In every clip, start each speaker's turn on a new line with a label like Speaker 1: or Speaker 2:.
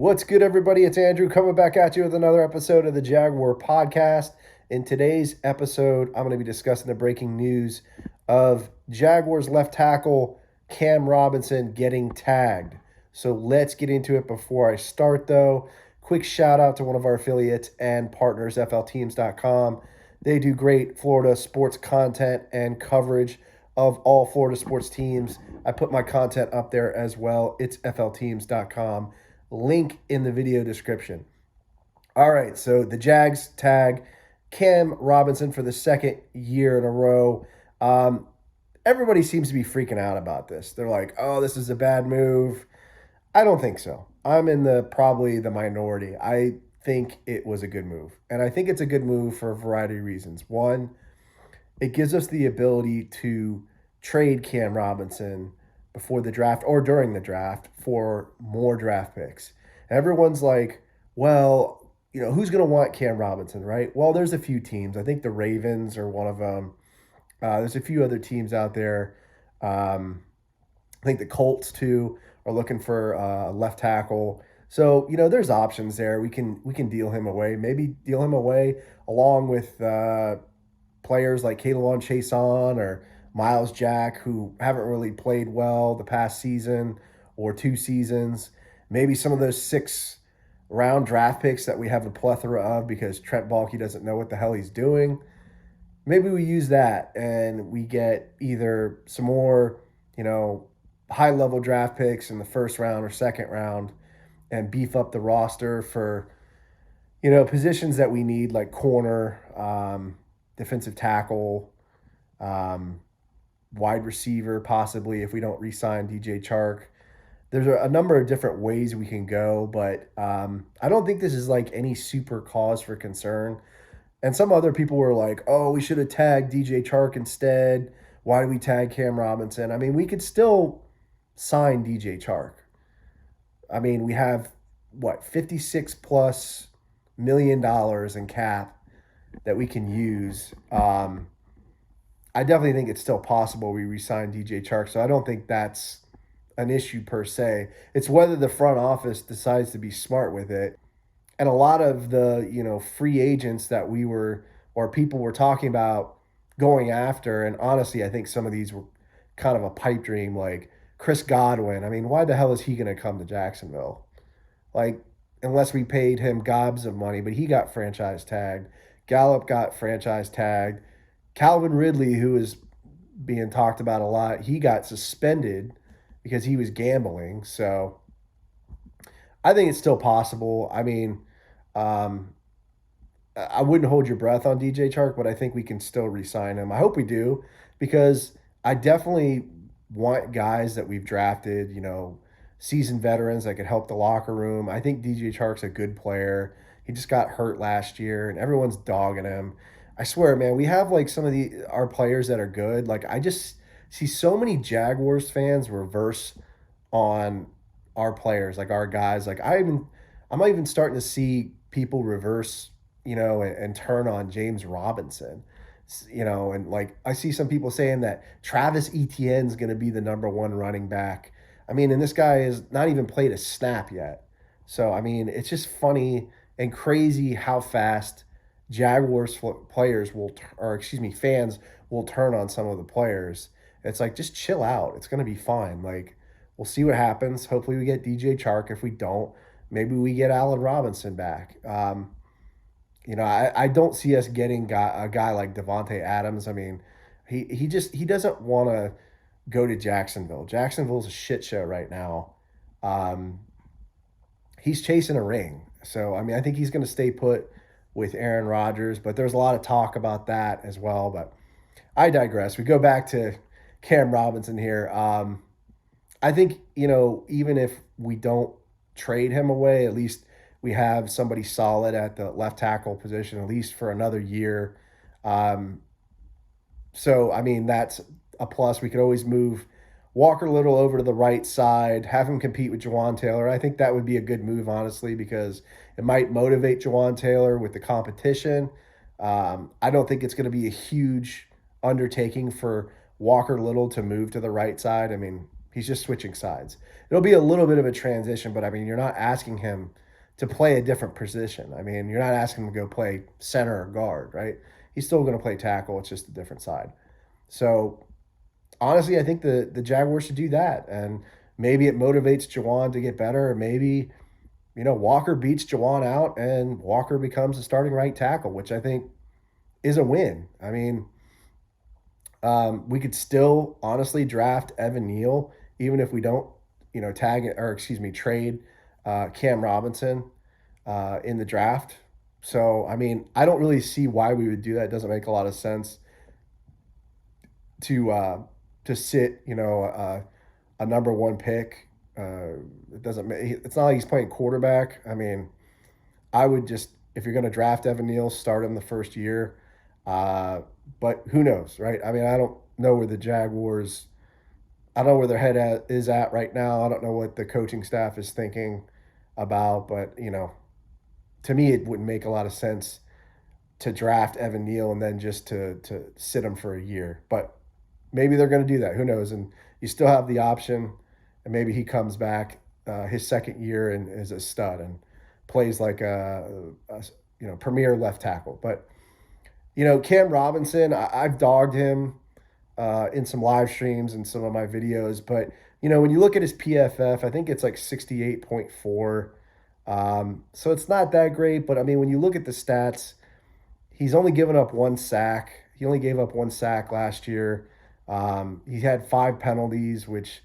Speaker 1: What's good, everybody? It's Andrew coming back at you with another episode of the Jaguar podcast. In today's episode, I'm going to be discussing the breaking news of Jaguars left tackle Cam Robinson getting tagged. So let's get into it. Before I start, though, quick shout out to one of our affiliates and partners, flteams.com. They do great Florida sports content and coverage of all Florida sports teams. I put my content up there as well. It's flteams.com. Link in the video description. All right, so the Jags tag Cam Robinson for the second year in a row. Everybody seems to be freaking out about this. They're like, oh, this is a bad move. I don't think so. I'm in probably the minority. I think it was a good move. And I think it's a good move for a variety of reasons. One, it gives us the ability to trade Cam Robinson before the draft or during the draft for more draft picks. Everyone's like, well, who's going to want Cam Robinson, right? Well, there's a few teams. I think the Ravens are one of them. There's a few other teams out there. I think the Colts, too, are looking for a left tackle. So, there's options there. We can deal him away. Maybe deal him away along with players like K'Lavon Chaisson or Miles Jack, who haven't really played well the past season or two seasons. Maybe some of those 6-round draft picks that we have a plethora of because Trent Baalke doesn't know what the hell he's doing. Maybe we use that and we get either some more, high-level draft picks in the first round or second round and beef up the roster for, positions that we need like corner, defensive tackle, wide receiver, possibly if we don't re-sign DJ Chark. There's a number of different ways we can go, but I don't think this is like any super cause for concern. And some other people were like, oh, we should have tagged DJ Chark instead. Why do we tag Cam Robinson? I mean, we could still sign DJ Chark. I mean, we have, $56 plus million in cap that we can use. I definitely think it's still possible we re-sign DJ Chark, so I don't think that's an issue per se. It's whether the front office decides to be smart with it. And a lot of the, free agents that people were talking about going after, and honestly, I think some of these were kind of a pipe dream, like Chris Godwin. I mean, why the hell is he going to come to Jacksonville? Like, unless we paid him gobs of money, but he got franchise tagged. Gallup got franchise tagged. Calvin Ridley, who is being talked about a lot, he got suspended because he was gambling. So I think it's still possible. I mean, I wouldn't hold your breath on DJ Chark, but I think we can still re-sign him. I hope we do because I definitely want guys that we've drafted, seasoned veterans that could help the locker room. I think DJ Chark's a good player. He just got hurt last year, and everyone's dogging him. I swear, man, we have like some of our players that are good. Like I just see so many Jaguars fans reverse on our players, like our guys. Like I'm even starting to see people reverse, and turn on James Robinson, and like I see some people saying that Travis Etienne's going to be the number one running back. I mean, and this guy has not even played a snap yet. So I mean, it's just funny and crazy how fast Jaguars fans will turn on some of the players. It's like, just chill out. It's going to be fine. Like, we'll see what happens. Hopefully we get DJ Chark. If we don't, maybe we get Allen Robinson back. I don't see us getting a guy like Devontae Adams. I mean, he doesn't want to go to Jacksonville. Jacksonville's a shit show right now. He's chasing a ring. So, I mean, I think he's going to stay put with Aaron Rodgers, but there's a lot of talk about that as well. But I digress. We go back to Cam Robinson here. I think, even if we don't trade him away, at least we have somebody solid at the left tackle position, at least for another year. So, I mean, that's a plus. We could always move Walker Little over to the right side, have him compete with Jawan Taylor. I think that would be a good move, honestly, because it might motivate Jawan Taylor with the competition. I don't think it's going to be a huge undertaking for Walker Little to move to the right side. I mean, He's just switching sides. It'll be a little bit of a transition, but I mean, you're not asking him to play a different position. I mean, you're not asking him to go play center or guard, right? He's still going to play tackle. It's just a different side. So honestly, I think the Jaguars should do that. And maybe it motivates Juwan to get better. Or maybe, Walker beats Juwan out and Walker becomes a starting right tackle, which I think is a win. I mean, we could still honestly draft Evan Neal, even if we don't, trade Cam Robinson in the draft. So, I mean, I don't really see why we would do that. It doesn't make a lot of sense to sit, a number one pick. It doesn't. It's not like he's playing quarterback. I mean, I would just, if you're going to draft Evan Neal, start him the first year. But who knows, right? I mean, I don't know where the Jaguars. I don't know where their head is at right now. I don't know what the coaching staff is thinking about, but to me, it wouldn't make a lot of sense to draft Evan Neal and then just to sit him for a year. But maybe they're going to do that. Who knows? And you still have the option, and maybe he comes back his second year and is a stud and plays like a premier left tackle. But Cam Robinson, I've dogged him in some live streams and some of my videos, but when you look at his PFF, I think it's like 68.4. So it's not that great, but I mean, when you look at the stats, he's only given up one sack. He only gave up one sack last year. He had 5 penalties, which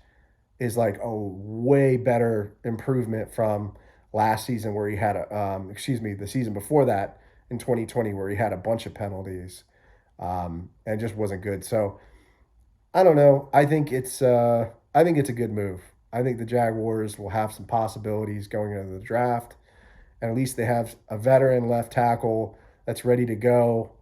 Speaker 1: is like a way better improvement from last season where he had the season before that in 2020 where he had a bunch of penalties and just wasn't good. So I don't know. I think it's a good move. I think the Jaguars will have some possibilities going into the draft, and at least they have a veteran left tackle that's ready to go.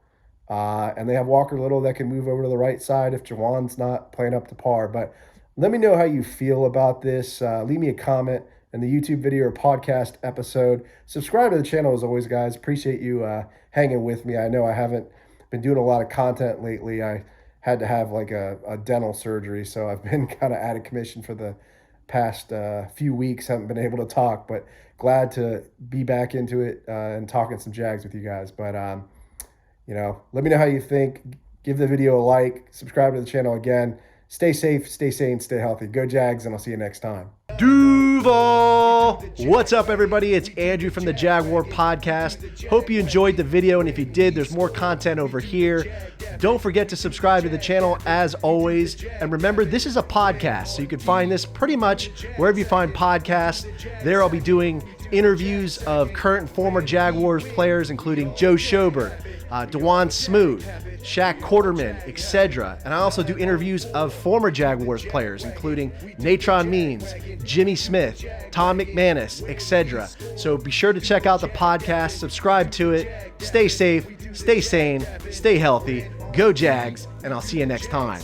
Speaker 1: And they have Walker Little that can move over to the right side if Juwan's not playing up to par. But let me know how you feel about this. Leave me a comment in the YouTube video or podcast episode. Subscribe to the channel as always, guys. Appreciate you hanging with me. I know I haven't been doing a lot of content lately. I had to have like a dental surgery, so I've been kind of out of commission for the past few weeks. Haven't been able to talk, but glad to be back into it and talking some Jags with you guys. But let me know how you think. Give the video a like. Subscribe to the channel again. Stay safe, stay sane, stay healthy. Go Jags, and I'll see you next time.
Speaker 2: Duval! What's up, everybody? It's Andrew from the Jaguar Podcast. Hope you enjoyed the video, and if you did, there's more content over here. Don't forget to subscribe to the channel as always. And remember, this is a podcast, so you can find this pretty much wherever you find podcasts. There I'll be doing interviews of current and former Jaguars players, including Joe Schobert, Dewan Smoot, Shaq Quarterman, etc. And I also do interviews of former Jaguars players, including Natron Means, Jimmy Smith, Tom McManus, etc. So be sure to check out the podcast, subscribe to it, stay safe, stay sane, stay healthy, go Jags, and I'll see you next time.